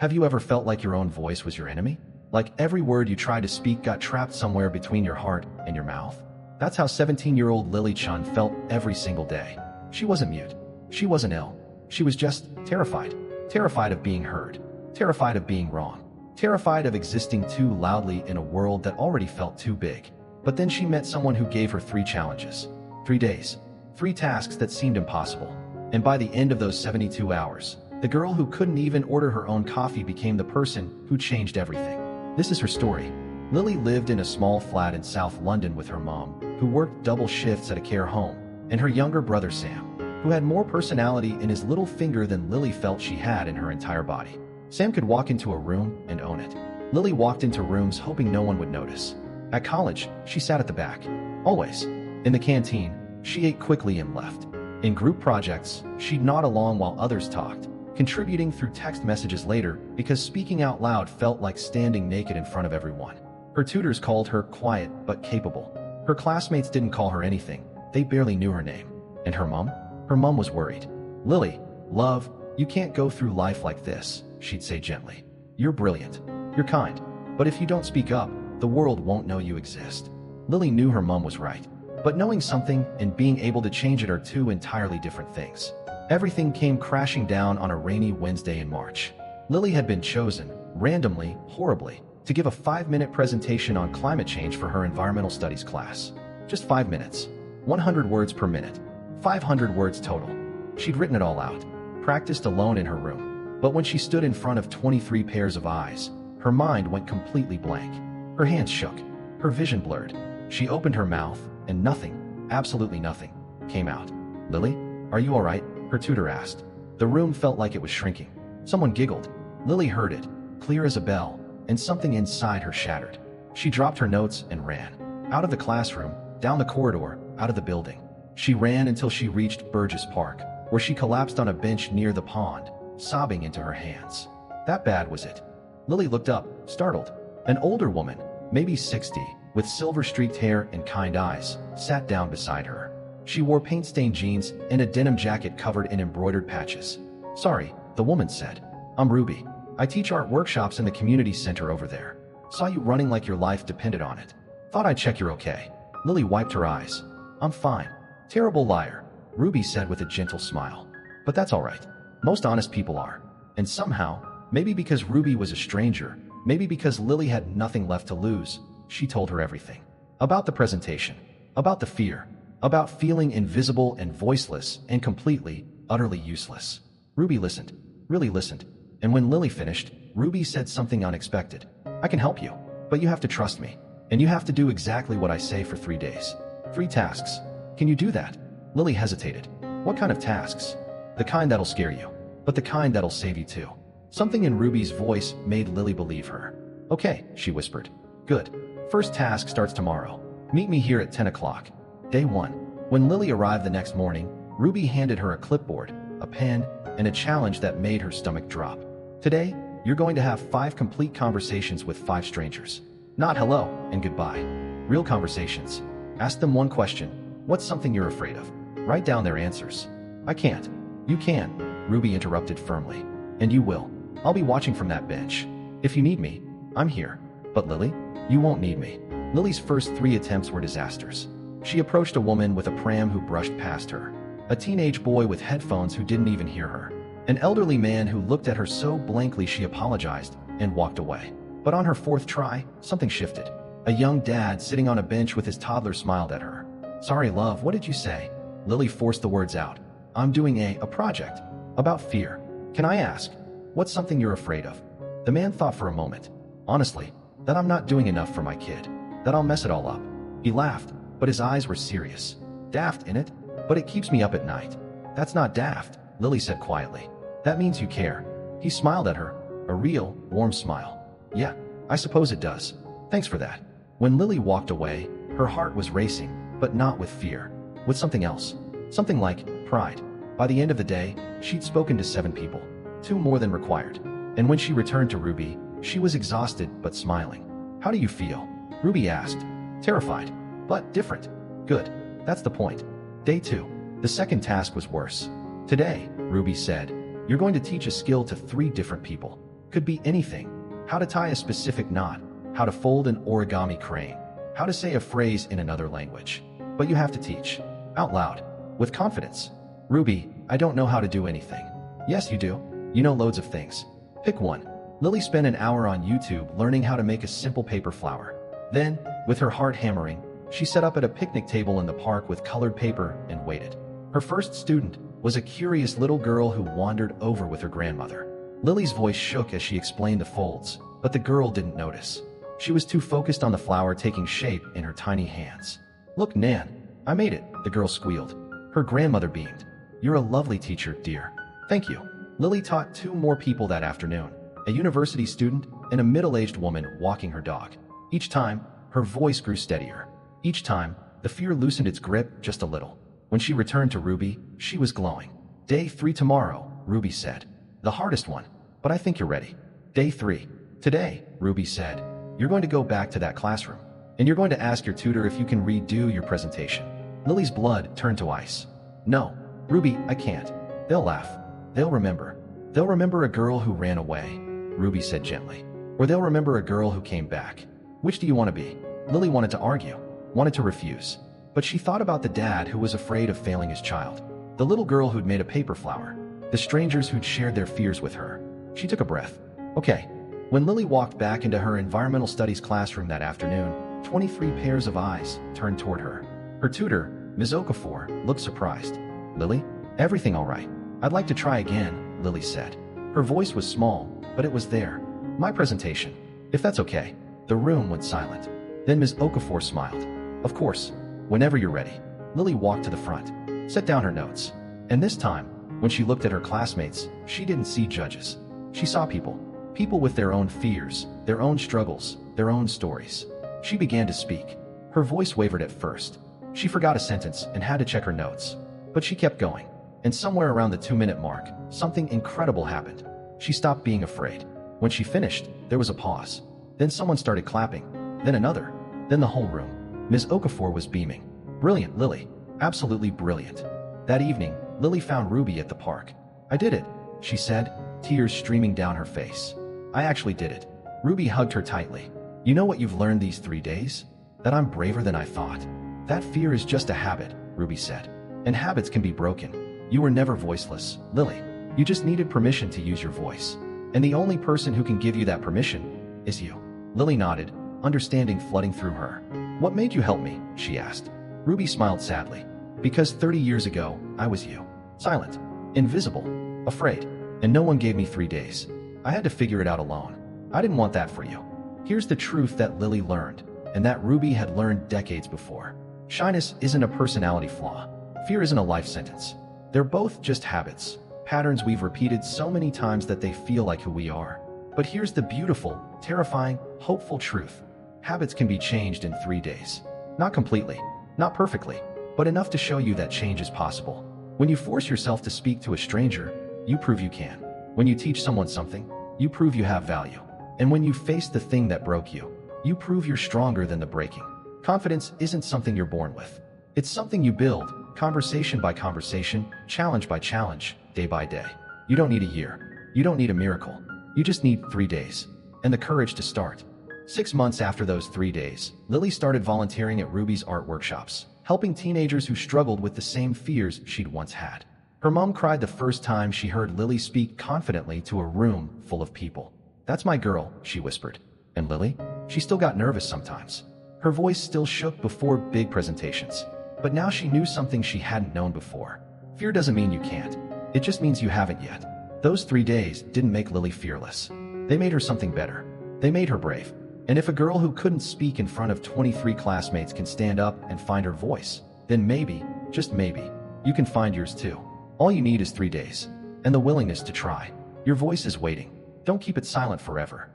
Have you ever felt like your own voice was your enemy? Like every word you tried to speak got trapped somewhere between your heart and your mouth? That's how 17-year-old Lily Chun felt every single day. She wasn't mute. She wasn't ill. She was just terrified. Terrified of being heard. Terrified of being wrong. Terrified of existing too loudly in a world that already felt too big. But then she met someone who gave her 3 challenges. 3 days. 3 tasks that seemed impossible. And by the end of those 72 hours, the girl who couldn't even order her own coffee became the person who changed everything. This is her story. Lily lived in a small flat in South London with her mom, who worked double shifts at a care home, and her younger brother Sam, who had more personality in his little finger than Lily felt she had in her entire body. Sam could walk into a room and own it. Lily walked into rooms hoping no one would notice. At college, she sat at the back. Always. In the canteen, she ate quickly and left. In group projects, she'd nod along while others talked, contributing through text messages later because speaking out loud felt like standing naked in front of everyone. Her tutors called her quiet but capable. Her classmates didn't call her anything. They barely knew her name. And her mom? Her mom was worried. "Lily, love, you can't go through life like this," she'd say gently. "You're brilliant. You're kind. But if you don't speak up, the world won't know you exist." Lily knew her mom was right. But knowing something and being able to change it are 2 entirely different things. Everything came crashing down on a rainy Wednesday in March. Lily had been chosen, randomly, horribly, to give a 5-minute presentation on climate change for her environmental studies class. Just 5 minutes. 100 words per minute. 500 words total. She'd written it all out, practiced alone in her room. But when she stood in front of 23 pairs of eyes, her mind went completely blank. Her hands shook. Her vision blurred. She opened her mouth, and nothing, absolutely nothing, came out. "Lily, are you all right?" her tutor asked. The room felt like it was shrinking. Someone giggled. Lily heard it, clear as a bell, and something inside her shattered. She dropped her notes and ran. Out of the classroom, down the corridor, out of the building. She ran until she reached Burgess Park, where she collapsed on a bench near the pond, sobbing into her hands. That bad was it. Lily looked up, startled. An older woman, maybe 60, with silver-streaked hair and kind eyes, sat down beside her. She wore paint-stained jeans and a denim jacket covered in embroidered patches. "Sorry," the woman said. "I'm Ruby. I teach art workshops in the community center over there. Saw you running like your life depended on it. Thought I'd check you're okay." Lily wiped her eyes. "I'm fine." "Terrible liar," Ruby said with a gentle smile. "But that's all right. Most honest people are." And somehow, maybe because Ruby was a stranger, maybe because Lily had nothing left to lose, she told her everything. About the presentation. About the fear. About feeling invisible and voiceless and completely, utterly useless. Ruby listened. Really listened. And when Lily finished, Ruby said something unexpected. "I can help you, but you have to trust me. And you have to do exactly what I say for 3 days. 3 tasks. Can you do that?" Lily hesitated. "What kind of tasks?" "The kind that'll scare you. But the kind that'll save you too." Something in Ruby's voice made Lily believe her. "Okay," she whispered. "Good. First task starts tomorrow. Meet me here at 10 o'clock. Day 1. When Lily arrived the next morning, Ruby handed her a clipboard, a pen, and a challenge that made her stomach drop. "Today, you're going to have 5 complete conversations with 5 strangers. Not hello and goodbye. Real conversations. Ask them one question. What's something you're afraid of? Write down their answers." "I can't." "You can," Ruby interrupted firmly. "And you will. I'll be watching from that bench. If you need me, I'm here." "But Lily, you won't need me." Lily's first 3 attempts were disasters. She approached a woman with a pram who brushed past her. A teenage boy with headphones who didn't even hear her. An elderly man who looked at her so blankly she apologized and walked away. But on her 4th try, something shifted. A young dad sitting on a bench with his toddler smiled at her. "Sorry, love, what did you say?" Lily forced the words out. "I'm doing a project. About fear. Can I ask, what's something you're afraid of?" The man thought for a moment. "Honestly, that I'm not doing enough for my kid. That I'll mess it all up." He laughed, but his eyes were serious. "Daft, innit? But it keeps me up at night." "That's not daft," Lily said quietly. "That means you care." He smiled at her, a real, warm smile. "Yeah, I suppose it does. Thanks for that." When Lily walked away, her heart was racing, but not with fear. With something else. Something like pride. By the end of the day, she'd spoken to 7 people. 2 more than required. And when she returned to Ruby, she was exhausted but smiling. "How do you feel?" Ruby asked. "Terrified. But different." "Good. That's the point." Day 2. The second task was worse. "Today," Ruby said, "you're going to teach a skill to 3 different people. Could be anything. How to tie a specific knot, how to fold an origami crane, how to say a phrase in another language. But you have to teach. Out loud. With confidence. Ruby, I don't know how to do anything. Yes, you do. You know loads of things. Pick one. Lily spent an hour on YouTube learning how to make a simple paper flower. Then, with her heart hammering, she set up at a picnic table in the park with colored paper and waited. Her first student was a curious little girl who wandered over with her grandmother. Lily's voice shook as she explained the folds, but the girl didn't notice. She was too focused on the flower taking shape in her tiny hands. Look, Nan, I made it, the girl squealed. Her grandmother beamed. You're a lovely teacher, dear. Thank you. Lily taught two more people that afternoon, a university student and a middle-aged woman walking her dog. Each time, her voice grew steadier. Each time, the fear loosened its grip just a little. When she returned to Ruby, she was glowing. Day 3 tomorrow, Ruby said. The hardest one, but I think you're ready. Day 3. Today, Ruby said. You're going to go back to that classroom, and you're going to ask your tutor if you can redo your presentation. Lily's blood turned to ice. No, Ruby, I can't. They'll laugh. They'll remember. They'll remember a girl who ran away, Ruby said gently. Or they'll remember a girl who came back. Which do you want to be? Lily wanted to argue, wanted to refuse. But she thought about the dad who was afraid of failing his child, the little girl who'd made a paper flower, the strangers who'd shared their fears with her. She took a breath. Okay. When Lily walked back into her environmental studies classroom that afternoon, 23 pairs of eyes turned toward her. Her tutor, Ms. Okafor, looked surprised. Lily? Everything all right? I'd like to try again, Lily said. Her voice was small, but it was there. My presentation. If that's okay. The room went silent. Then Ms. Okafor smiled. Of course. Whenever you're ready. Lily walked to the front, set down her notes. And this time, when she looked at her classmates, she didn't see judges. She saw people. People with their own fears, their own struggles, their own stories. She began to speak. Her voice wavered at first. She forgot a sentence and had to check her notes. But she kept going. And somewhere around the 2-minute mark, something incredible happened. She stopped being afraid. When she finished, there was a pause. Then someone started clapping. Then another. Then the whole room. Ms. Okafor was beaming. Brilliant, Lily. Absolutely brilliant. That evening, Lily found Ruby at the park. I did it, she said, tears streaming down her face. I actually did it. Ruby hugged her tightly. You know what you've learned these 3 days? That I'm braver than I thought. That fear is just a habit, Ruby said. And habits can be broken. You were never voiceless, Lily. You just needed permission to use your voice. And the only person who can give you that permission is you. Lily nodded, understanding flooding through her. What made you help me? She asked. Ruby smiled sadly. Because 30 years ago, I was you. Silent. Invisible. Afraid. And no one gave me 3 days. I had to figure it out alone. I didn't want that for you. Here's the truth that Lily learned, and that Ruby had learned decades before. Shyness isn't a personality flaw. Fear isn't a life sentence. They're both just habits. Patterns we've repeated so many times that they feel like who we are. But here's the beautiful, terrifying, hopeful truth. Habits can be changed in 3 days. Not completely, not perfectly, but enough to show you that change is possible. When you force yourself to speak to a stranger, you prove you can. When you teach someone something, you prove you have value. And when you face the thing that broke you, you prove you're stronger than the breaking. Confidence isn't something you're born with. It's something you build, conversation by conversation, challenge by challenge, day by day. You don't need a year. You don't need a miracle. You just need 3 days. And the courage to start. 6 months after those 3 days, Lily started volunteering at Ruby's art workshops, helping teenagers who struggled with the same fears she'd once had. Her mom cried the first time she heard Lily speak confidently to a room full of people. That's my girl, she whispered. And Lily? She still got nervous sometimes. Her voice still shook before big presentations. But now she knew something she hadn't known before. Fear doesn't mean you can't. It just means you haven't yet. Those 3 days didn't make Lily fearless. They made her something better. They made her brave. And if a girl who couldn't speak in front of 23 classmates can stand up and find her voice, then maybe, just maybe, you can find yours too. All you need is 3 days. And the willingness to try. Your voice is waiting. Don't keep it silent forever.